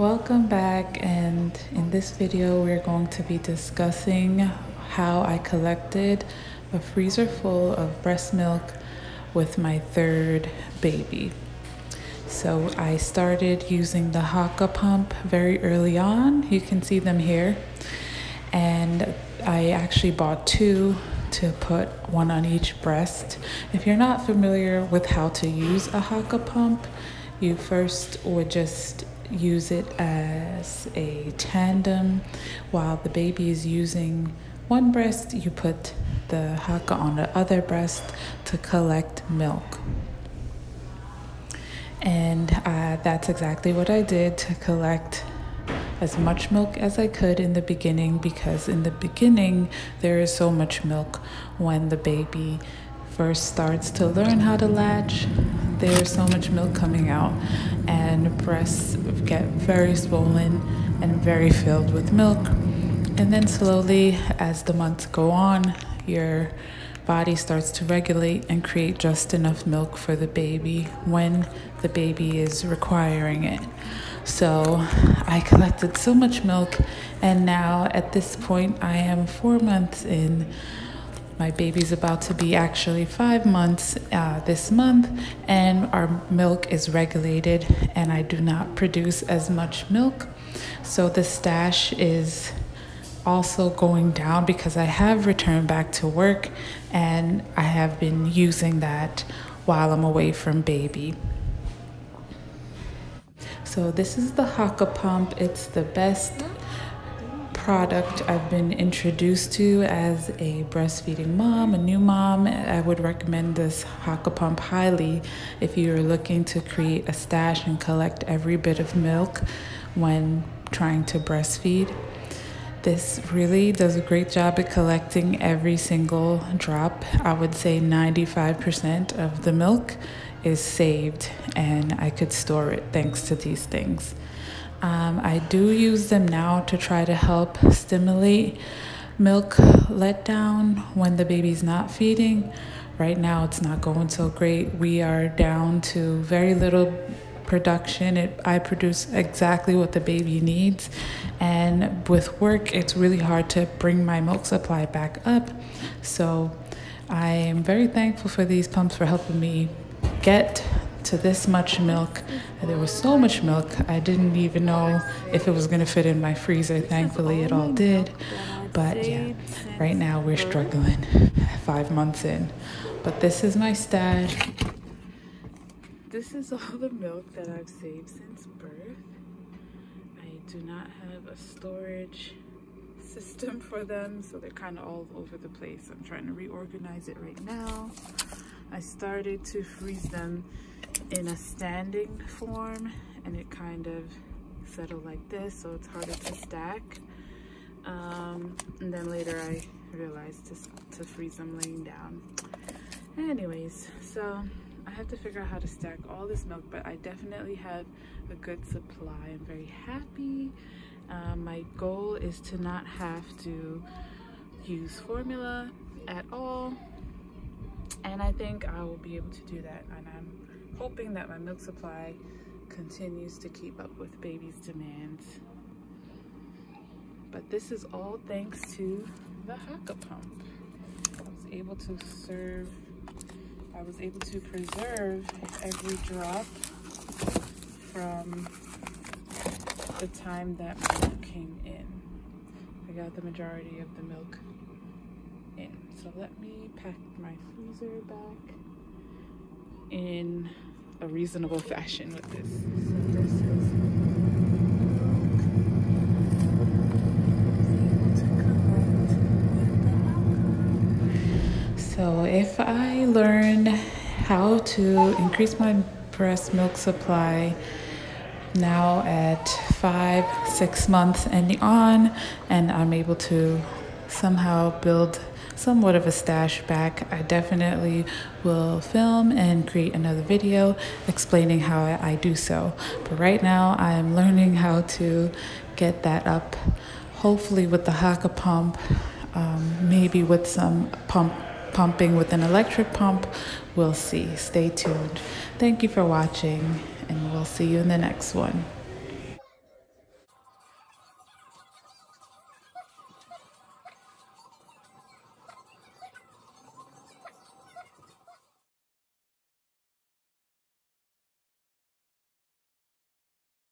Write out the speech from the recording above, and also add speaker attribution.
Speaker 1: Welcome back, and in this video we're going to be discussing how I collected a freezer full of breast milk with my third baby. So I started using the Haaka pump very early on. You can see them here, and I actually bought two to put one on each breast. If you're not familiar with how to use a Haaka pump, you first would just use it as a tandem. While the baby is using one breast, you put the Haaka on the other breast to collect milk. And that's exactly what I did, to collect as much milk as I could in the beginning, because in the beginning there is so much milk. When the baby first starts to learn how to latch, there's so much milk coming out, and breasts get very swollen and very filled with milk. And then slowly, as the months go on, your body starts to regulate and create just enough milk for the baby when the baby is requiring it. So I collected so much milk, and now at this point I am 4 months in. My baby's about to be actually 5 months this month, and our milk is regulated and I do not produce as much milk. So the stash is also going down because I have returned back to work and I have been using that while I'm away from baby. So this is the Haaka pump. It's the best product I've been introduced to as a breastfeeding mom, a new mom. I would recommend this Haaka pump highly if you're looking to create a stash and collect every bit of milk when trying to breastfeed. This really does a great job at collecting every single drop. I would say 95% of the milk is saved, and I could store it thanks to these things. I do use them now to try to help stimulate milk letdown when the baby's not feeding. Right now it's not going so great. We are down to very little production. I produce exactly what the baby needs, and with work it's really hard to bring my milk supply back up. So I am very thankful for these pumps for helping me get to this much milk. There was so much milk I didn't even know if it was going to fit in my freezer. Thankfully it all did, but yeah, right now we're struggling 5 months in. But this is my stash. This is all the milk that I've saved since birth. I do not have a storage system for them, so they're kind of all over the place. I'm trying to reorganize it right now. I started to freeze them in a standing form, and it kind of settled like this, so it's harder to stack. And then later I realized to freeze them laying down. Anyways, so I have to figure out how to stack all this milk, but I definitely have a good supply. I'm very happy. My goal is to not have to use formula at all, and I think I will be able to do that, and I'm hoping that my milk supply continues to keep up with baby's demands. But this is all thanks to the Haaka pump. I was able to preserve every drop from the time that my milk came in. I got the majority of the milk in. So let me pack my freezer back in a reasonable fashion with this. So this is milk. So if I learn how to increase my breast milk supply now at 5-6 months and on, and I'm able to somehow build somewhat of a stash back, I definitely will film and create another video explaining how I do so. But right now I'm learning how to get that up, hopefully with the Haaka pump, maybe with some pumping with an electric pump. We'll see. Stay tuned. Thank you for watching, and we'll see you in the next one.